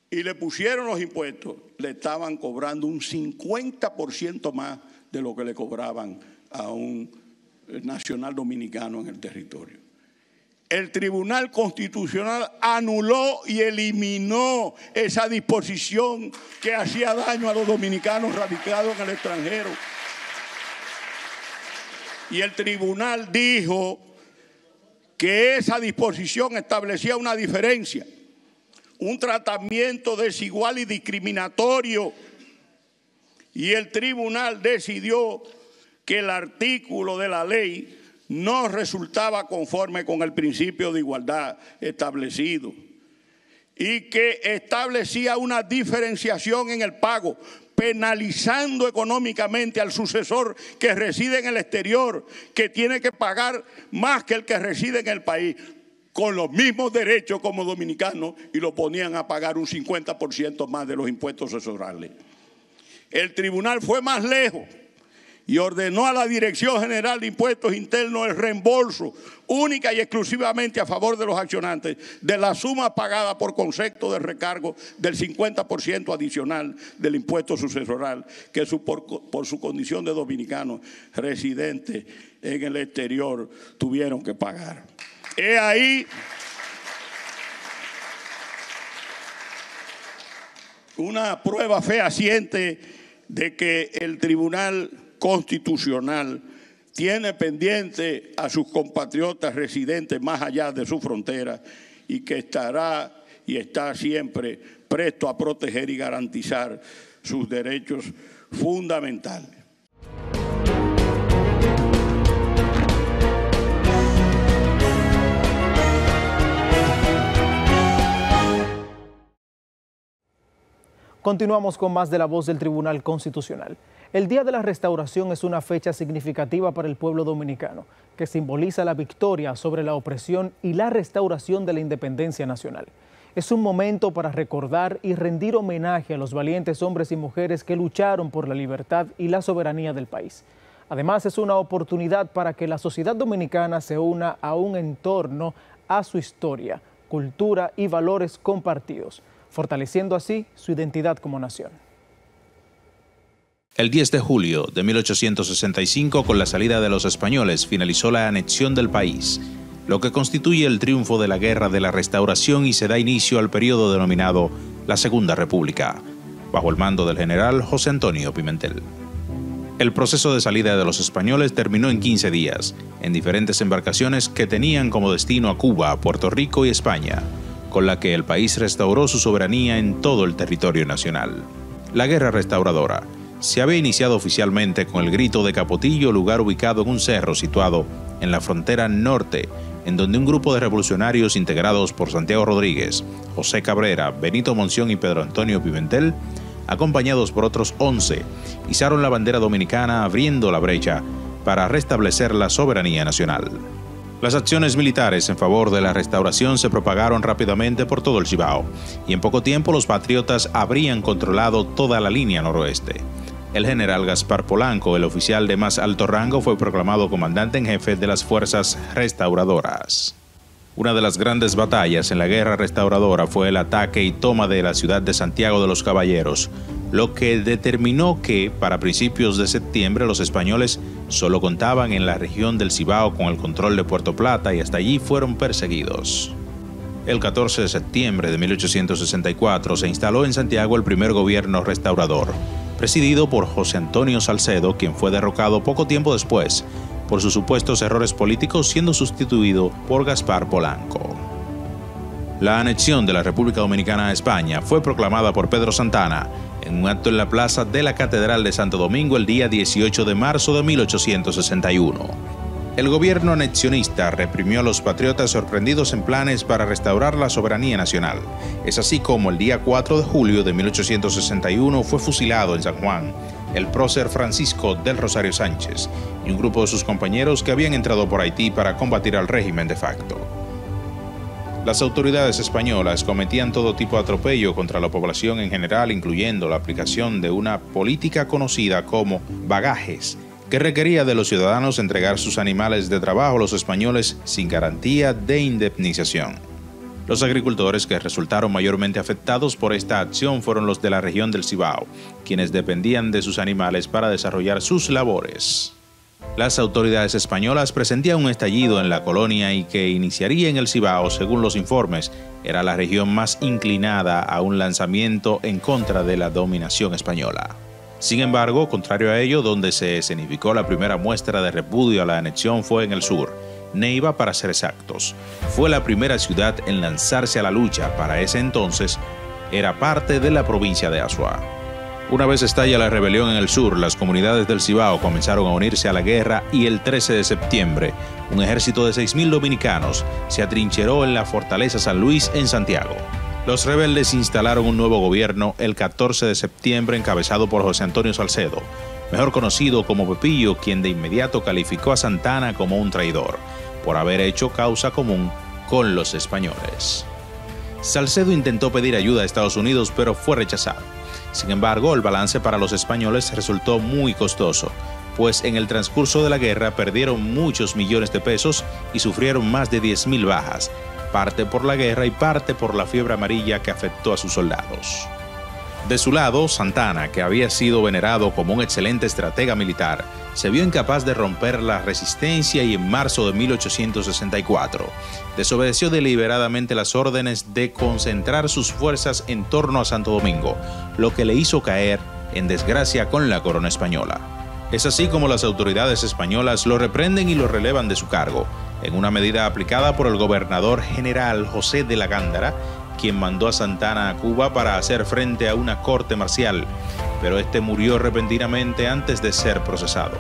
y le pusieron los impuestos, le estaban cobrando un 50% más de lo que le cobraban a un nacional dominicano en el territorio. El Tribunal Constitucional anuló y eliminó esa disposición que hacía daño a los dominicanos radicados en el extranjero. Y el tribunal dijo que esa disposición establecía una diferencia, un tratamiento desigual y discriminatorio, y el tribunal decidió que el artículo de la ley no resultaba conforme con el principio de igualdad establecido y que establecía una diferenciación en el pago, penalizando económicamente al sucesor que reside en el exterior, que tiene que pagar más que el que reside en el país, con los mismos derechos como dominicanos, y lo ponían a pagar un 50% más de los impuestos sucesorales. El tribunal fue más lejos y ordenó a la Dirección General de Impuestos Internos el reembolso única y exclusivamente a favor de los accionantes de la suma pagada por concepto de recargo del 50% adicional del impuesto sucesoral que por su condición de dominicanos residentes en el exterior tuvieron que pagar. He ahí una prueba fehaciente de que el Tribunal Constitucional tiene pendiente a sus compatriotas residentes más allá de su frontera y que estará y está siempre presto a proteger y garantizar sus derechos fundamentales. Continuamos con más de La Voz del Tribunal Constitucional. El Día de la Restauración es una fecha significativa para el pueblo dominicano, que simboliza la victoria sobre la opresión y la restauración de la independencia nacional. Es un momento para recordar y rendir homenaje a los valientes hombres y mujeres que lucharon por la libertad y la soberanía del país. Además, es una oportunidad para que la sociedad dominicana se una a un entorno a su historia, cultura y valores compartidos, fortaleciendo así su identidad como nación. El 10 de julio de 1865, con la salida de los españoles, finalizó la anexión del país, lo que constituye el triunfo de la Guerra de la Restauración y se da inicio al periodo denominado la Segunda República, bajo el mando del general José Antonio Pimentel. El proceso de salida de los españoles terminó en 15 días, en diferentes embarcaciones que tenían como destino a Cuba, Puerto Rico y España, con la que el país restauró su soberanía en todo el territorio nacional. La Guerra Restauradora se había iniciado oficialmente con el Grito de Capotillo, lugar ubicado en un cerro situado en la frontera norte, en donde un grupo de revolucionarios integrados por Santiago Rodríguez, José Cabrera, Benito Monción y Pedro Antonio Pimentel, acompañados por otros 11, izaron la bandera dominicana abriendo la brecha para restablecer la soberanía nacional. Las acciones militares en favor de la restauración se propagaron rápidamente por todo el Cibao, y en poco tiempo los patriotas habrían controlado toda la línea noroeste. El general Gaspar Polanco, el oficial de más alto rango, fue proclamado comandante en jefe de las fuerzas restauradoras. Una de las grandes batallas en la Guerra Restauradora fue el ataque y toma de la ciudad de Santiago de los Caballeros, lo que determinó que, para principios de septiembre, los españoles solo contaban en la región del Cibao con el control de Puerto Plata y hasta allí fueron perseguidos. El 14 de septiembre de 1864 se instaló en Santiago el primer gobierno restaurador, presidido por José Antonio Salcedo, quien fue derrocado poco tiempo después por sus supuestos errores políticos, siendo sustituido por Gaspar Polanco. La anexión de la República Dominicana a España fue proclamada por Pedro Santana en un acto en la plaza de la Catedral de Santo Domingo el día 18 de marzo de 1861. El gobierno anexionista reprimió a los patriotas sorprendidos en planes para restaurar la soberanía nacional. Es así como el día 4 de julio de 1861 fue fusilado en San Juan el prócer Francisco del Rosario Sánchez y un grupo de sus compañeros que habían entrado por Haití para combatir al régimen de facto. Las autoridades españolas cometían todo tipo de atropello contra la población en general, incluyendo la aplicación de una política conocida como bagajes, que requería de los ciudadanos entregar sus animales de trabajo a los españoles sin garantía de indemnización. Los agricultores que resultaron mayormente afectados por esta acción fueron los de la región del Cibao, quienes dependían de sus animales para desarrollar sus labores. Las autoridades españolas presentían un estallido en la colonia y que iniciaría en el Cibao, según los informes, era la región más inclinada a un lanzamiento en contra de la dominación española. Sin embargo, contrario a ello, donde se escenificó la primera muestra de repudio a la anexión fue en el sur. Neiva, para ser exactos, fue la primera ciudad en lanzarse a la lucha. Para ese entonces, era parte de la provincia de Azua. Una vez estalla la rebelión en el sur, las comunidades del Cibao comenzaron a unirse a la guerra y el 13 de septiembre, un ejército de 6.000 dominicanos se atrincheró en la Fortaleza San Luis en Santiago. Los rebeldes instalaron un nuevo gobierno el 14 de septiembre encabezado por José Antonio Salcedo, mejor conocido como Pepillo, quien de inmediato calificó a Santa Anna como un traidor, por haber hecho causa común con los españoles. Salcedo intentó pedir ayuda a Estados Unidos, pero fue rechazado. Sin embargo, el balance para los españoles resultó muy costoso, pues en el transcurso de la guerra perdieron muchos millones de pesos y sufrieron más de 10.000 bajas, parte por la guerra y parte por la fiebre amarilla que afectó a sus soldados. De su lado, Santa Anna, que había sido venerado como un excelente estratega militar, se vio incapaz de romper la resistencia y en marzo de 1864 desobedeció deliberadamente las órdenes de concentrar sus fuerzas en torno a Santo Domingo, lo que le hizo caer en desgracia con la corona española. Es así como las autoridades españolas lo reprenden y lo relevan de su cargo, en una medida aplicada por el gobernador general José de la Gándara, quien mandó a Santa Anna a Cuba para hacer frente a una corte marcial, pero este murió repentinamente antes de ser procesado.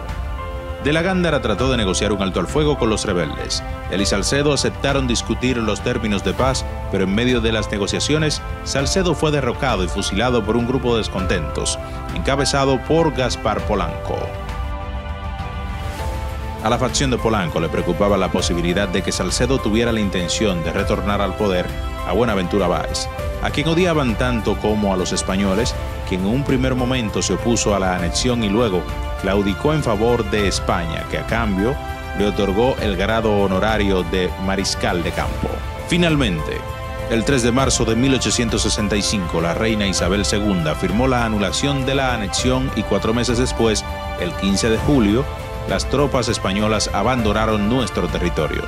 De la Gándara trató de negociar un alto al fuego con los rebeldes. Él y Salcedo aceptaron discutir los términos de paz, pero en medio de las negociaciones, Salcedo fue derrocado y fusilado por un grupo de descontentos, encabezado por Gaspar Polanco. A la facción de Polanco le preocupaba la posibilidad de que Salcedo tuviera la intención de retornar al poder a Buenaventura Báez, a quien odiaban tanto como a los españoles, quien en un primer momento se opuso a la anexión y luego claudicó en favor de España, que a cambio le otorgó el grado honorario de mariscal de campo. Finalmente, el 3 de marzo de 1865, la reina Isabel II firmó la anulación de la anexión y 4 meses después, el 15 de julio, las tropas españolas abandonaron nuestro territorio.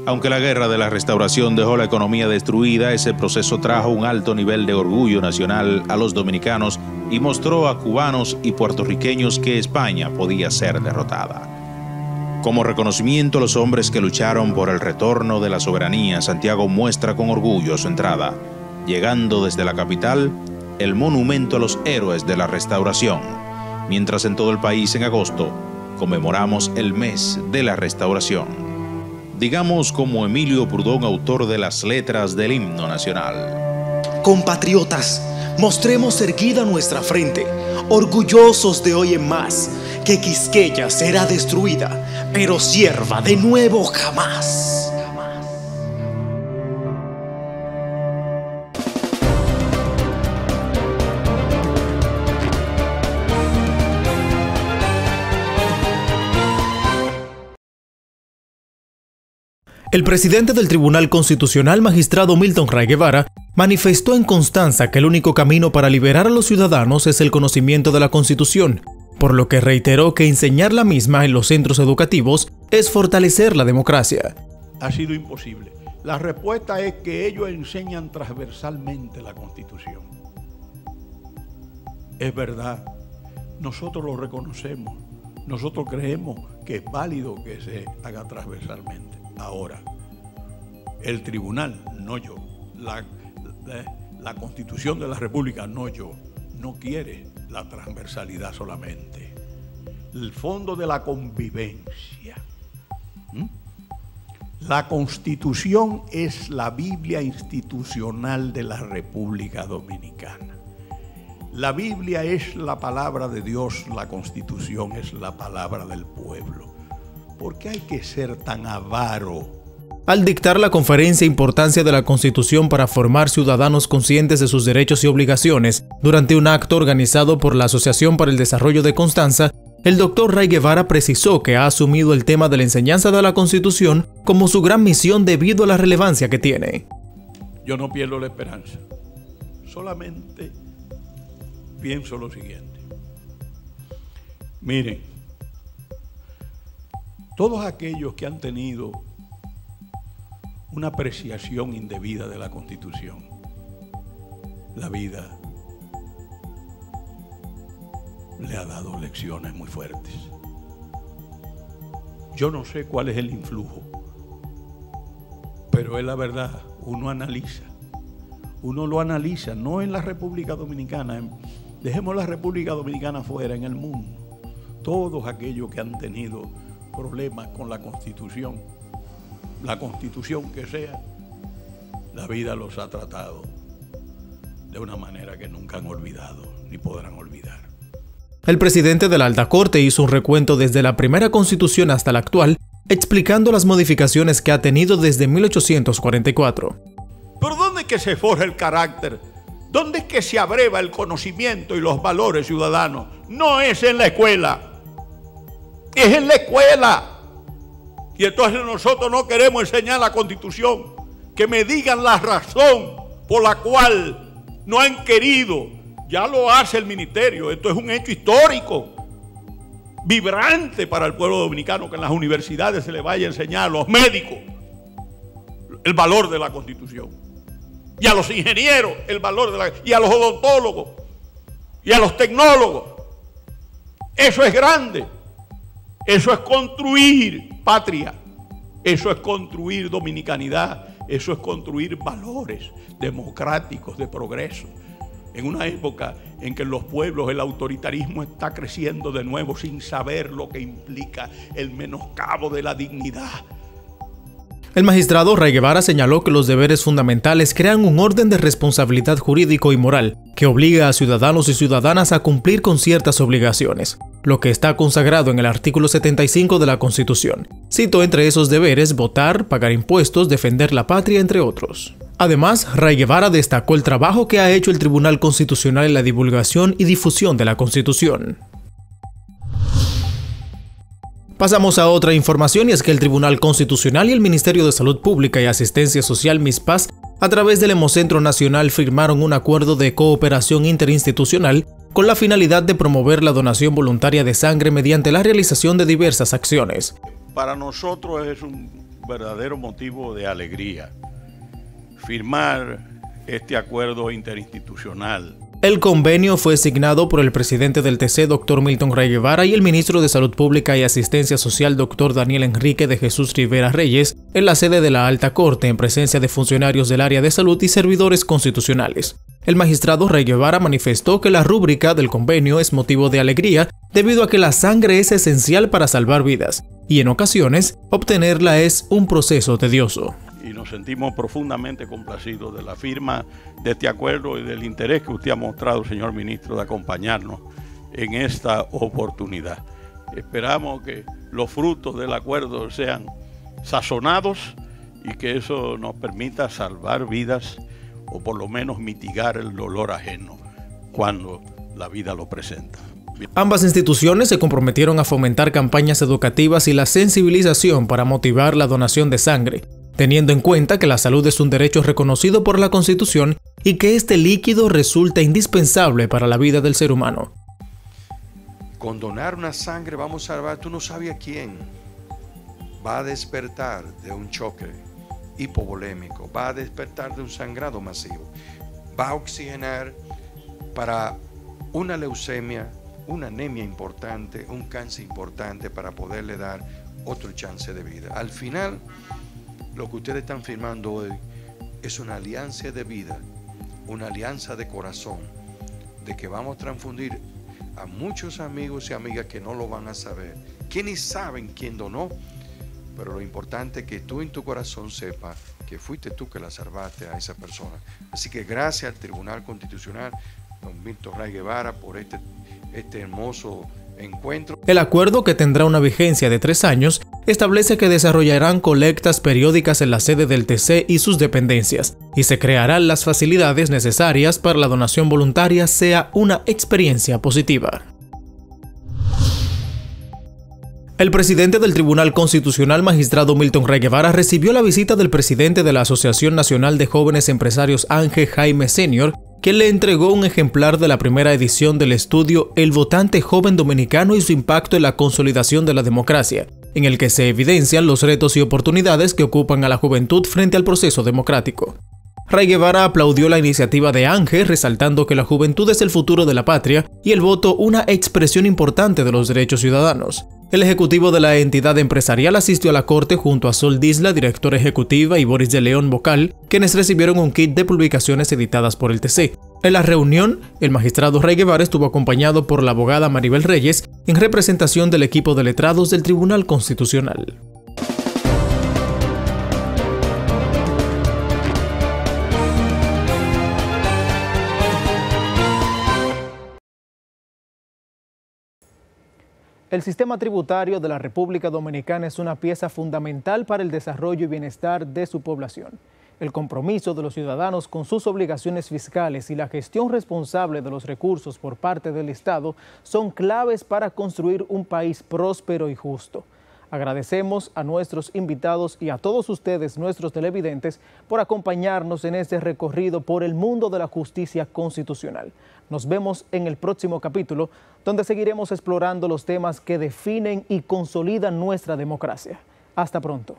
Aunque la guerra de la Restauración dejó la economía destruida, ese proceso trajo un alto nivel de orgullo nacional a los dominicanos y mostró a cubanos y puertorriqueños que España podía ser derrotada. Como reconocimiento a los hombres que lucharon por el retorno de la soberanía, Santiago muestra con orgullo su entrada, llegando desde la capital el monumento a los héroes de la Restauración, mientras en todo el país en agosto conmemoramos el mes de la Restauración. Digamos como Emilio Prudón, autor de las letras del himno nacional. Compatriotas, mostremos erguida nuestra frente, orgullosos de hoy en más, que Quisqueya será destruida, pero sierva de nuevo jamás. El presidente del Tribunal Constitucional, magistrado Milton Ray Guevara, manifestó en Constanza que el único camino para liberar a los ciudadanos es el conocimiento de la Constitución, por lo que reiteró que enseñar la misma en los centros educativos es fortalecer la democracia. Ha sido imposible. La respuesta es que ellos enseñan transversalmente la Constitución. Es verdad, nosotros lo reconocemos, nosotros creemos que es válido que se haga transversalmente. Ahora, el tribunal, no yo, la Constitución de la República, no yo, no quiere la transversalidad solamente. El fondo de la convivencia. La Constitución es la Biblia institucional de la República Dominicana. La Biblia es la palabra de Dios, la Constitución es la palabra del pueblo. ¿Por qué hay que ser tan avaro? Al dictar la conferencia Importancia de la Constitución para formar ciudadanos conscientes de sus derechos y obligaciones, durante un acto organizado por la Asociación para el Desarrollo de Constanza, el doctor Ray Guevara precisó que ha asumido el tema de la enseñanza de la Constitución como su gran misión debido a la relevancia que tiene. Yo no pierdo la esperanza. Solamente pienso lo siguiente. Miren, todos aquellos que han tenido una apreciación indebida de la Constitución, la vida le ha dado lecciones muy fuertes. Yo no sé cuál es el influjo, pero es la verdad, uno lo analiza, no en la República Dominicana, Dejemos la República Dominicana fuera en el mundo. Todos aquellos que han tenido problemas con la Constitución que sea, la vida los ha tratado de una manera que nunca han olvidado ni podrán olvidar. El presidente de la Alta Corte hizo un recuento desde la primera Constitución hasta la actual, explicando las modificaciones que ha tenido desde 1844. ¿Pero dónde es que se forja el carácter? ¿Dónde es que se abreva el conocimiento y los valores ciudadanos? No es en la escuela, es en la escuela. Y entonces nosotros no queremos enseñar la Constitución, que me digan la razón por la cual no han querido. Ya lo hace el ministerio. Esto es un hecho histórico, vibrante para el pueblo dominicano, que en las universidades se le vaya a enseñar a los médicos el valor de la Constitución, y a los ingenieros el valor de la, y a los odontólogos y a los tecnólogos. Eso es grande. Eso es construir patria. Eso es construir dominicanidad. Eso es construir valores democráticos de progreso. En una época en que en los pueblos el autoritarismo está creciendo de nuevo sin saber lo que implica el menoscabo de la dignidad. El magistrado Ray Guevara señaló que los deberes fundamentales crean un orden de responsabilidad jurídico y moral que obliga a ciudadanos y ciudadanas a cumplir con ciertas obligaciones, lo que está consagrado en el artículo 75 de la Constitución. Citó entre esos deberes votar, pagar impuestos, defender la patria, entre otros. Además, Ray Guevara destacó el trabajo que ha hecho el Tribunal Constitucional en la divulgación y difusión de la Constitución. Pasamos a otra información, y es que el Tribunal Constitucional y el Ministerio de Salud Pública y Asistencia Social MISPAS, a través del Hemocentro Nacional, firmaron un acuerdo de cooperación interinstitucional con la finalidad de promover la donación voluntaria de sangre mediante la realización de diversas acciones. Para nosotros es un verdadero motivo de alegría firmar este acuerdo interinstitucional. El convenio fue signado por el presidente del TC, Dr. Milton Ray Guevara, y el ministro de Salud Pública y Asistencia Social, Dr. Daniel Enrique de Jesús Rivera Reyes, en la sede de la Alta Corte, en presencia de funcionarios del área de salud y servidores constitucionales. El magistrado Ray Guevara manifestó que la rúbrica del convenio es motivo de alegría debido a que la sangre es esencial para salvar vidas, y en ocasiones obtenerla es un proceso tedioso. Y nos sentimos profundamente complacidos de la firma de este acuerdo y del interés que usted ha mostrado, señor ministro, de acompañarnos en esta oportunidad. Esperamos que los frutos del acuerdo sean sazonados y que eso nos permita salvar vidas o por lo menos mitigar el dolor ajeno cuando la vida lo presenta. Ambas instituciones se comprometieron a fomentar campañas educativas y la sensibilización para motivar la donación de sangre, teniendo en cuenta que la salud es un derecho reconocido por la Constitución y que este líquido resulta indispensable para la vida del ser humano. Con donar una sangre vamos a salvar, tú no sabes a quién. Va a despertar de un choque hipovolémico, va a despertar de un sangrado masivo, va a oxigenar para una leucemia, una anemia importante, un cáncer importante, para poderle dar otro chance de vida. Al final, lo que ustedes están firmando hoy es una alianza de vida, una alianza de corazón, de que vamos a transfundir a muchos amigos y amigas que no lo van a saber, que ni saben quién donó, pero lo importante es que tú en tu corazón sepas que fuiste tú que la salvaste a esa persona. Así que gracias al Tribunal Constitucional, don Milton Ray Guevara, por este hermoso encuentro. El acuerdo, que tendrá una vigencia de 3 años, establece que desarrollarán colectas periódicas en la sede del TC y sus dependencias, y se crearán las facilidades necesarias para la donación voluntaria sea una experiencia positiva. El presidente del Tribunal Constitucional, magistrado Milton Ray Guevara, recibió la visita del presidente de la Asociación Nacional de Jóvenes Empresarios, Ángel Jaime Senior, quien le entregó un ejemplar de la primera edición del estudio El votante joven dominicano y su impacto en la consolidación de la democracia, en el que se evidencian los retos y oportunidades que ocupan a la juventud frente al proceso democrático. Ray Guevara aplaudió la iniciativa de Ángel, resaltando que la juventud es el futuro de la patria y el voto una expresión importante de los derechos ciudadanos. El ejecutivo de la entidad empresarial asistió a la corte junto a Sol Disla, directora ejecutiva, y Boris de León, vocal, quienes recibieron un kit de publicaciones editadas por el TC. En la reunión, el magistrado Rey Guevara estuvo acompañado por la abogada Maribel Reyes en representación del equipo de letrados del Tribunal Constitucional. El sistema tributario de la República Dominicana es una pieza fundamental para el desarrollo y bienestar de su población. El compromiso de los ciudadanos con sus obligaciones fiscales y la gestión responsable de los recursos por parte del Estado son claves para construir un país próspero y justo. Agradecemos a nuestros invitados y a todos ustedes, nuestros televidentes, por acompañarnos en este recorrido por el mundo de la justicia constitucional. Nos vemos en el próximo capítulo, donde seguiremos explorando los temas que definen y consolidan nuestra democracia. Hasta pronto.